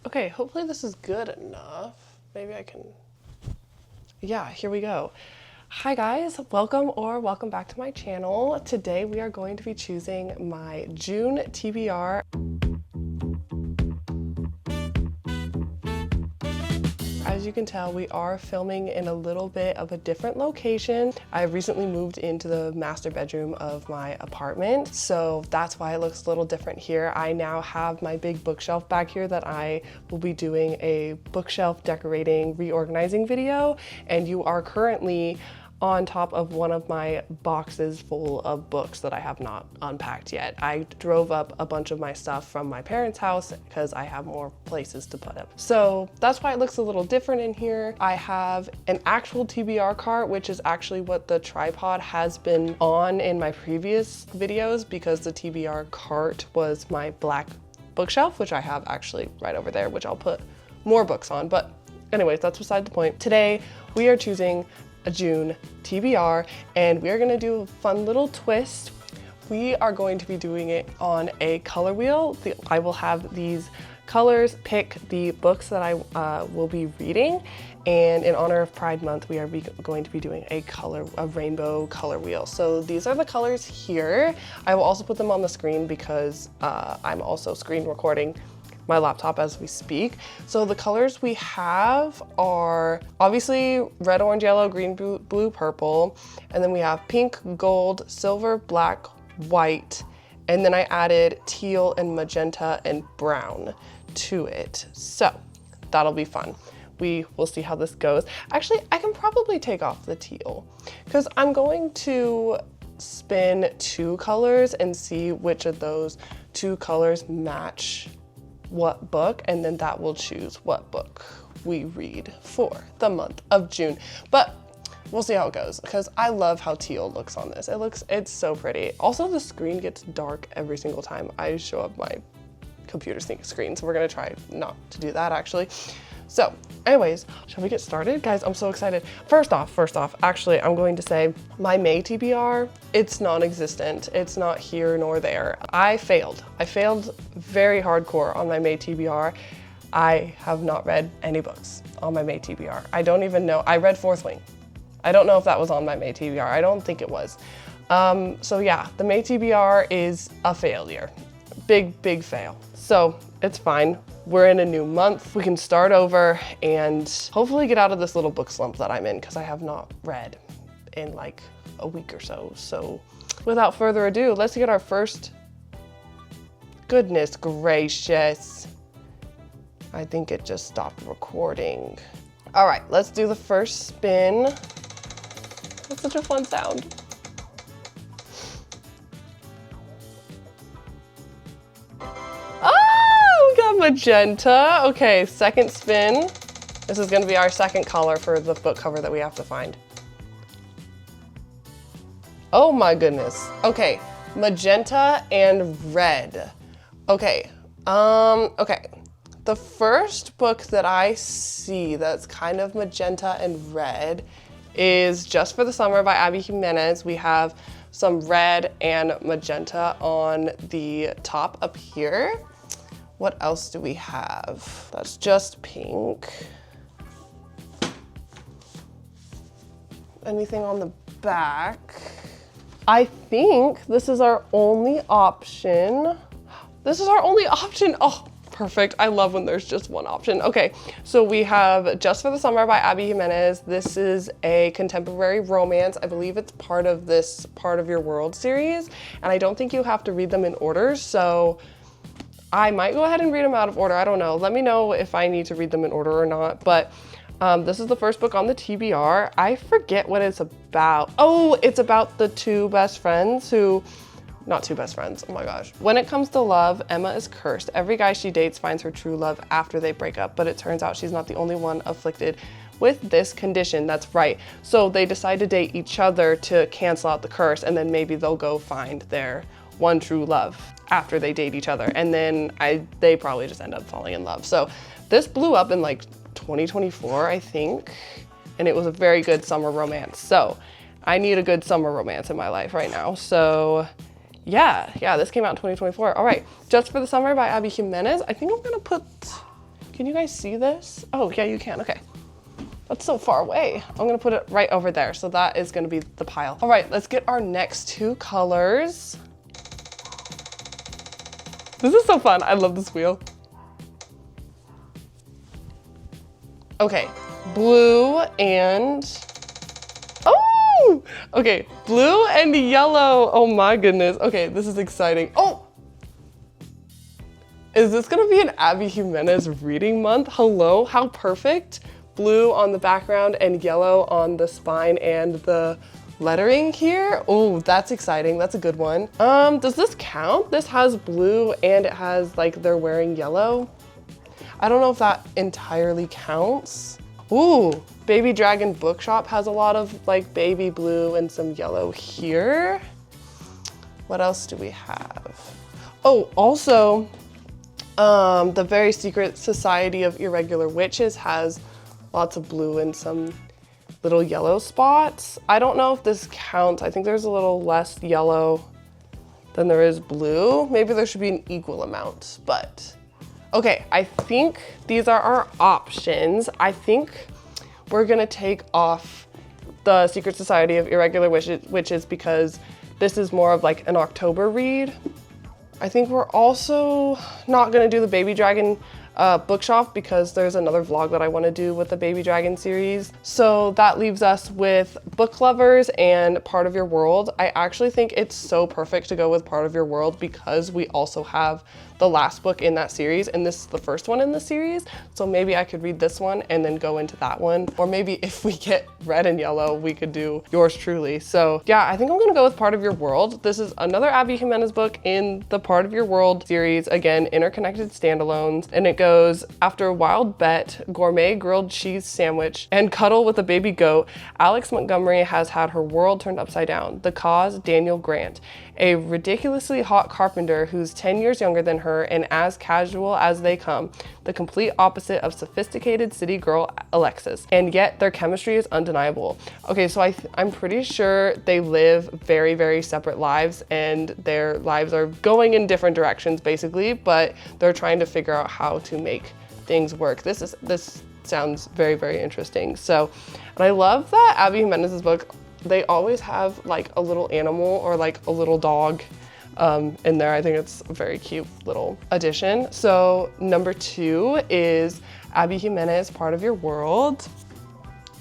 Okay, hopefully this is good enough. Maybe I can, yeah, here we go. Hi guys, welcome back to my channel. Today we are going to be choosing my June TBR. As you can tell, we are filming in a little bit of a different location. I recently moved into the master bedroom of my apartment, so that's why it looks a little different here. I now have my big bookshelf back here that I will be doing a bookshelf decorating, reorganizing video, and you are currently on top of one of my boxes full of books that I have not unpacked yet. I drove up a bunch of my stuff from my parents' house because I have more places to put it. So that's why it looks a little different in here. I have an actual TBR cart, which is actually what the tripod has been on in my previous videos because the TBR cart was my black bookshelf, which I have actually right over there, which I'll put more books on. But anyways, that's beside the point. Today, we are choosing a June TBR, and we are gonna do a fun little twist. We are going to be doing it on a color wheel. I will have these colors pick the books that I will be reading, and in honor of Pride Month, we are going to be doing a rainbow color wheel. So these are the colors here. I will also put them on the screen because I'm also screen recording my laptop as we speak. So the colors we have are obviously red, orange, yellow, green, blue, purple. And then we have pink, gold, silver, black, white. And then I added teal and magenta and brown to it. So that'll be fun. We will see how this goes. Actually, I can probably take off the teal because I'm going to spin 2 colors and see which of those 2 colors match what book, and then that will choose what book we read for the month of June. But we'll see how it goes because I love how teal looks on this. It's so pretty. Also, the screen gets dark every single time I show up my computer screen, so we're gonna try not to do that actually. So anyways, shall we get started? Guys, I'm so excited. First off, actually, I'm going to say my May TBR, it's non-existent. It's not here nor there. I failed very hardcore on my May TBR. I have not read any books on my May TBR. I don't even know. I read Fourth Wing. I don't know if that was on my May TBR. I don't think it was. So yeah, the May TBR is a failure. Big fail. So it's fine. We're in a new month. We can start over and hopefully get out of this little book slump that I'm in because I have not read in like a week or so. So without further ado, let's get our first. Goodness gracious. I think it just stopped recording. All right, let's do the first spin. That's such a fun sound. Magenta. Okay, second spin. This is gonna be our second color for the book cover that we have to find. Oh my goodness. Okay, magenta and red. Okay, okay. The first book that I see that's kind of magenta and red is Just for the Summer by Abby Jimenez. We have some red and magenta on the top up here. What else do we have? That's just pink. Anything on the back? I think this is our only option. This is our only option. Oh, perfect. I love when there's just one option. Okay, so we have Just for the Summer by Abby Jimenez. This is a contemporary romance. I believe it's part of this Part of Your World series, and I don't think you have to read them in order, so I might go ahead and read them out of order. I don't know. Let me know if I need to read them in order or not. But this is the first book on the TBR. I forget what it's about. Oh, it's about the 2 best friends who, not 2 best friends, oh my gosh. When it comes to love, Emma is cursed. Every guy she dates finds her true love after they break up, but it turns out she's not the only one afflicted with this condition. That's right. So they decide to date each other to cancel out the curse, and then maybe they'll go find their one true love after they date each other, and then they probably just end up falling in love. So this blew up in like 2024, I think, and it was a very good summer romance. So I need a good summer romance in my life right now. So yeah, this came out in 2024. All right, Just for the Summer by Abby Jimenez. I think I'm gonna put Can you guys see this? Oh yeah, you can, okay. That's so far away. I'm gonna put it right over there. So that is gonna be the pile. All right, let's get our next two colors. This is so fun, I love this wheel. Okay, blue and, oh! Okay, blue and yellow. Oh my goodness. Okay, this is exciting. Oh! Is this gonna be an Abby Jimenez reading month? Hello, how perfect. Blue on the background and yellow on the spine and the lettering here. Oh, that's exciting, that's a good one. Does this count? This has blue and it has like they're wearing yellow. I don't know if that entirely counts. Ooh, Baby Dragon Bookshop has a lot of like baby blue and some yellow here. What else do we have? Oh, also, the Very Secret Society of Irregular Witches has lots of blue and some little yellow spots. I don't know if this counts. I think there's a little less yellow than there is blue. Maybe there should be an equal amount, but okay, I think these are our options. I think we're gonna take off the Secret Society of Irregular Witches because this is more of like an October read. I think we're also not gonna do the Baby Dragon Bookshop because there's another vlog that I want to do with the Baby Dragon series. So that leaves us with Book Lovers and Part of Your World. I actually think it's so perfect to go with Part of Your World because we also have the last book in that series and this is the first one in the series. So maybe I could read this one and then go into that one. Or maybe if we get red and yellow, we could do Yours Truly. So yeah, I think I'm gonna go with Part of Your World. This is another Abby Jimenez book in the Part of Your World series. Again, interconnected standalones. And it goes, after a wild bet, gourmet grilled cheese sandwich, and cuddle with a baby goat, Alex Montgomery has had her world turned upside down. The cause, Daniel Grant, a ridiculously hot carpenter who's 10 years younger than her and as casual as they come, the complete opposite of sophisticated city girl Alexis, and yet their chemistry is undeniable. Okay, so I'm pretty sure they live very, very separate lives and their lives are going in different directions basically, but they're trying to figure out how to make things work. This sounds very, very interesting. So, and I love that Abby Jimenez's book, they always have like a little animal or like a little dog in there. I think it's a very cute little addition. So number 2 is Abby Jimenez, Part of Your World.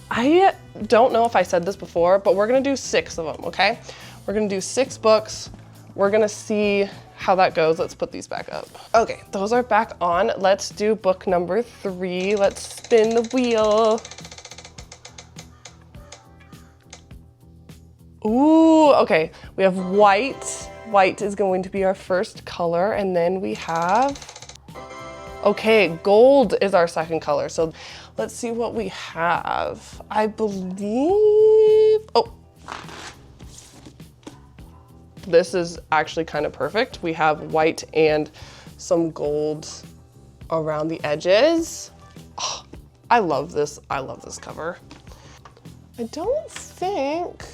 I don't know if I said this before, but we're gonna do 6 of them, okay? We're gonna do 6 books. We're gonna see how that goes. Let's put these back up. Okay, those are back on. Let's do book number 3. Let's spin the wheel. Ooh, okay, we have white. White is going to be our first color, and then we have, okay, gold is our second color. So let's see what we have. I believe, oh, this is actually kind of perfect. We have white and some gold around the edges. Oh, I love this cover. I don't think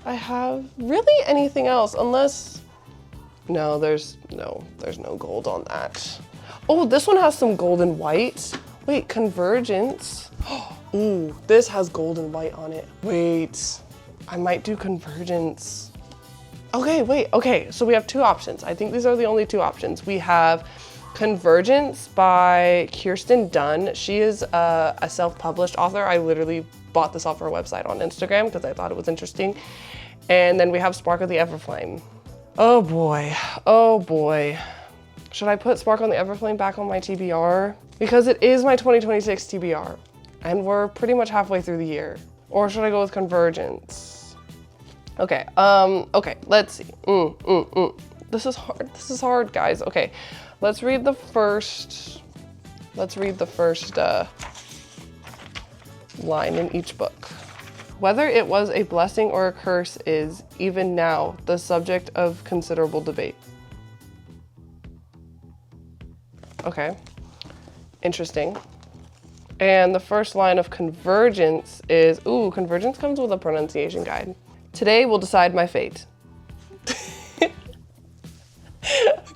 I have really anything else unless, no, there's no gold on that. Oh, this one has some gold and white. Wait, Convergence. Ooh, this has gold and white on it. Wait, I might do Convergence. Okay, wait, okay, so we have 2 options. I think these are the only 2 options. We have Convergence by Kirsten Dunn. She is a self-published author. I literally bought this off her website on Instagram because I thought it was interesting. And then we have Spark of the Everflame. Oh boy, oh boy. Should I put Spark on the Everflame back on my TBR? Because it is my 2026 TBR and we're pretty much halfway through the year. Or should I go with Convergence? Okay, okay, let's see. This is hard, guys. Okay, let's read the first line in each book. Whether it was a blessing or a curse is, even now, the subject of considerable debate. Okay, interesting. And the first line of Convergence is, ooh, Convergence comes with a pronunciation guide. Today will decide my fate.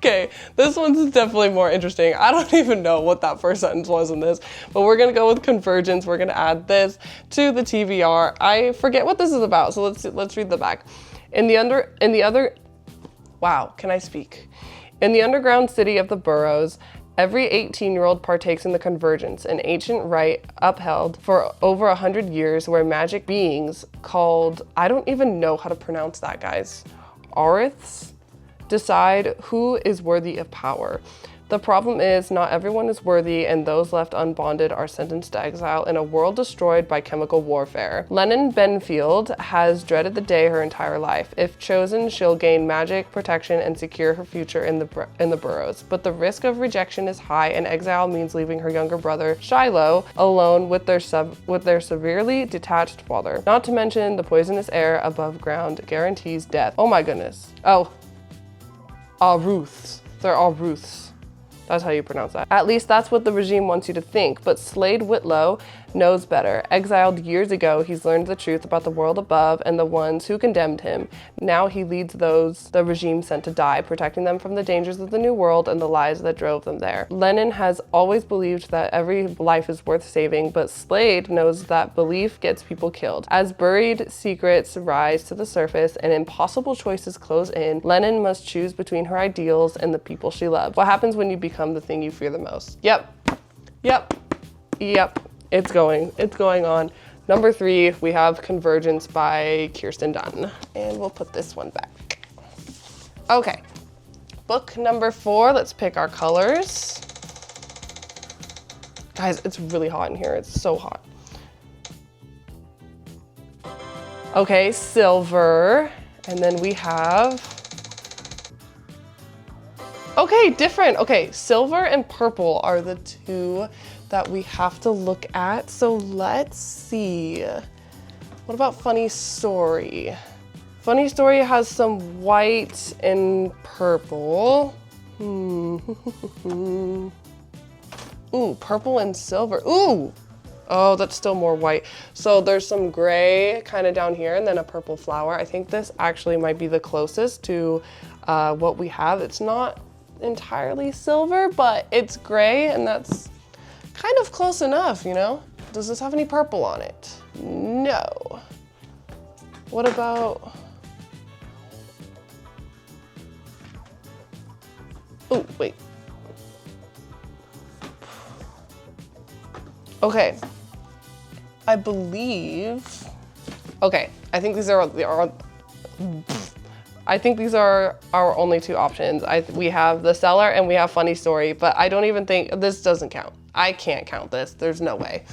Okay, this one's definitely more interesting. I don't even know what that first sentence was in this, but we're gonna go with convergence. We're gonna add this to the TBR. I forget what this is about, so let's read the back. Wow, can I speak? In the underground city of the boroughs, every 18-year-old partakes in the convergence, an ancient rite upheld for over 100 years where magic beings called, I don't even know how to pronounce that, guys, Ariths, decide who is worthy of power. The problem is not everyone is worthy, and those left unbonded are sentenced to exile in a world destroyed by chemical warfare. Lennon Benfield has dreaded the day her entire life. If chosen, she'll gain magic protection and secure her future in the boroughs. But the risk of rejection is high, and exile means leaving her younger brother, Shiloh, alone with their severely detached father. Not to mention the poisonous air above ground guarantees death. Oh my goodness. Oh, Ruths. They're all Ruths. That's how you pronounce that. At least that's what the regime wants you to think, but Slade Whitlow knows better. Exiled years ago, he's learned the truth about the world above and the ones who condemned him. Now he leads those the regime sent to die, protecting them from the dangers of the new world and the lies that drove them there. Lennon has always believed that every life is worth saving, but Slade knows that belief gets people killed. As buried secrets rise to the surface and impossible choices close in, Lennon must choose between her ideals and the people she loves. What happens when you become the thing you fear the most? Yep. It's going on. Number 3, we have Convergence by Kirsten Dunn. And we'll put this one back. Okay, book number 4, let's pick our colors. Guys, it's really hot in here, it's so hot. Okay, silver, and then we have, okay, different. Okay, silver and purple are the two that we have to look at. So let's see. What about Funny Story? Funny Story has some white and purple. Ooh, purple and silver. Ooh. Oh, that's still more white. So there's some gray kind of down here and then a purple flower. I think this actually might be the closest to what we have. It's not entirely silver, but it's gray, and that's kind of close enough, you know? Does this have any purple on it? No. What about, oh, wait. Okay, I believe, okay, I think these are our only 2 options. We have The Cellar and we have Funny Story, but I don't even think, this doesn't count. I can't count this, there's no way.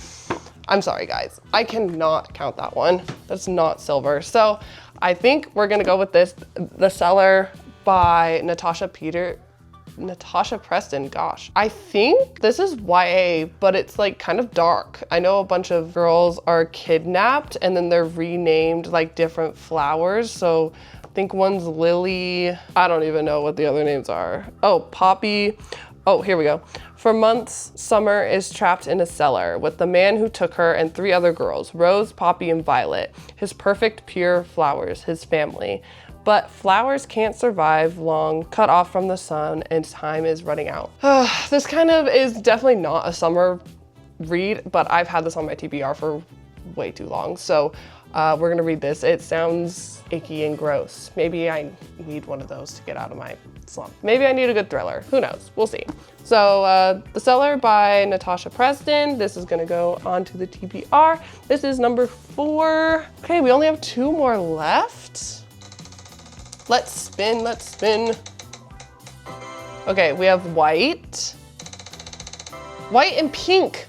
I'm sorry guys, I cannot count that one. That's not silver. So I think we're gonna go with this, The Cellar by Natasha Preston, gosh. I think this is YA, but it's like kind of dark. I know a bunch of girls are kidnapped and then they're renamed like different flowers. So I think one's Lily. I don't even know what the other names are. Oh, Poppy. Oh, here we go. For months, Summer is trapped in a cellar with the man who took her and 3 other girls, Rose, Poppy, and Violet, his perfect pure flowers, his family. But flowers can't survive long, cut off from the sun, and time is running out. This kind of is definitely not a summer read, but I've had this on my TBR for way too long. So we're gonna read this. It sounds icky and gross. Maybe I need one of those to get out of my slump. Maybe I need a good thriller. Who knows? We'll see. So The Cellar by Natasha Preston. This is gonna go on to the TBR. This is number 4. Okay, we only have 2 more left. Let's spin, let's spin. Okay, we have white. White and pink.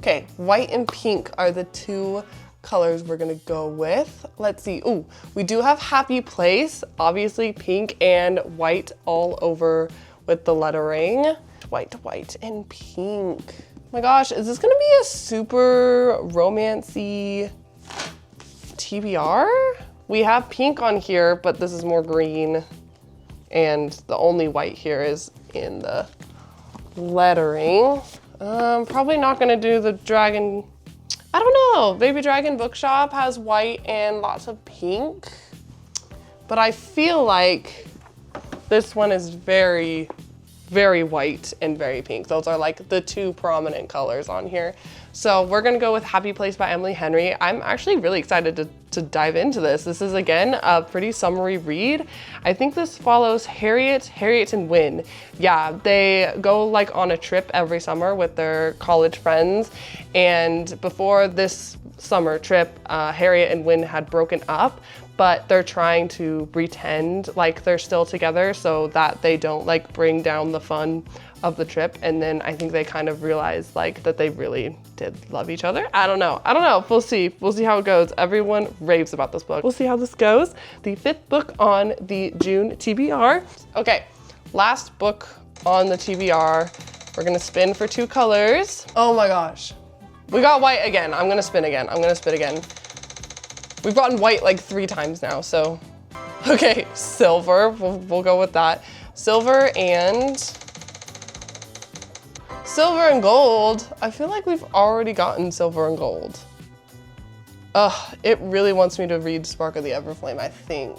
Okay, white and pink are the 2 colors we're gonna go with. Let's see, ooh, we do have Happy Place, obviously pink and white all over with the lettering. White, white, and pink. Oh my gosh, is this gonna be a super romancy TBR? We have pink on here, but this is more green. And the only white here is in the lettering. Probably not gonna do the dragon. I don't know, Baby Dragon Bookshop has white and lots of pink. But I feel like This one is very, very white and very pink. Those are like the two prominent colors on here. So we're gonna go with Happy Place by Emily Henry. I'm actually really excited to dive into this. This is, again, a pretty summery read. I think this follows Harriet, and Wynne. Yeah, they go like on a trip every summer with their college friends. And before this summer trip, Harriet and Wynne had broken up, but they're trying to pretend like they're still together so that they don't like bring down the fun of the trip. And then I think they kind of realize like that they really did love each other. I don't know. We'll see how it goes. Everyone raves about this book. We'll see how this goes. The 5th book on the June TBR. Okay, last book on the TBR. We're gonna spin for 2 colors. Oh my gosh. We got white again. I'm gonna spin again. We've gotten white like 3 times now, so. Okay, silver, we'll go with that. Silver and gold. I feel like we've already gotten silver and gold. Ugh, it really wants me to read Spark of the Everflame, I think.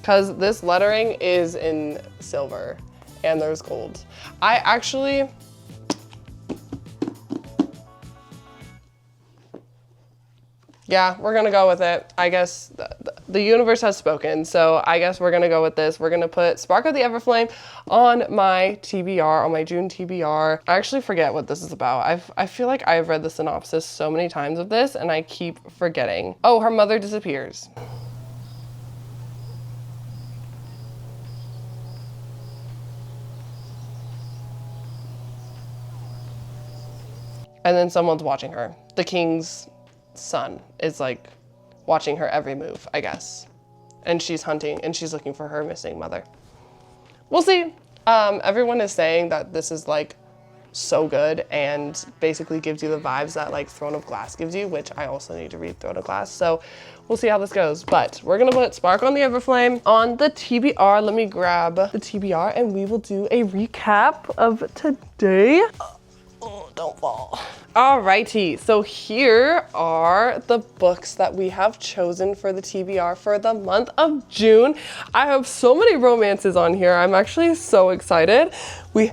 Because this lettering is in silver and there's gold. Yeah, we're gonna go with it. I guess the universe has spoken, so I guess we're gonna go with this. We're gonna put Spark of the Everflame on my TBR, on my June TBR. I actually forget what this is about. I feel like I've read the synopsis so many times of this and I keep forgetting. Oh, her mother disappears. And then someone's watching her. The king's son is like watching her every move, I guess. And she's hunting and she's looking for her missing mother. We'll see. Everyone is saying that this is like so good and basically gives you the vibes that like Throne of Glass gives you, which I also need to read Throne of Glass. So we'll see how this goes. But we're gonna put Spark on the Everflame on the TBR. Let me grab the TBR and we will do a recap of today. Oh, don't fall. Alrighty, so here are the books that we have chosen for the TBR for the month of June. I have so many romances on here. I'm actually so excited. We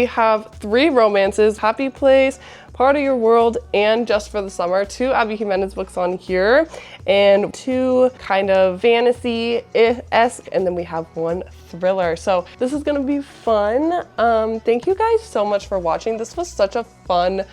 have 3 romances: Happy Place, Part of Your World, and Just for the Summer. 2 Abby Jimenez books on here, and 2 kind of fantasy-esque, and then we have 1 thriller. So this is gonna be fun. Thank you guys so much for watching. This was such a fun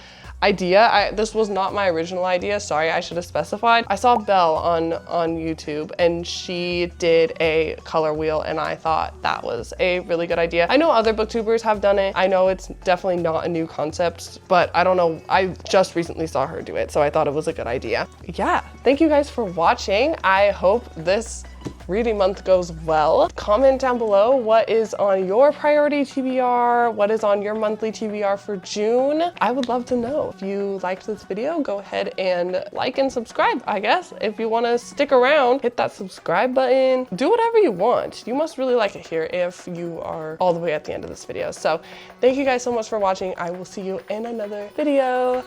idea. This was not my original idea. Sorry, I should have specified. I saw Belle on YouTube and she did a color wheel and I thought that was a really good idea. I know other booktubers have done it. I know it's definitely not a new concept, but I don't know. I just recently saw her do it, so I thought it was a good idea. Yeah, thank you guys for watching. I hope this reading month goes well. Comment down below what is on your priority TBR, what is on your monthly TBR for June. I would love to know. If you liked this video, go ahead and like and subscribe, I guess. If you want to stick around, hit that subscribe button. Do whatever you want. You must really like it here if you are all the way at the end of this video. So thank you guys so much for watching. I will see you in another video.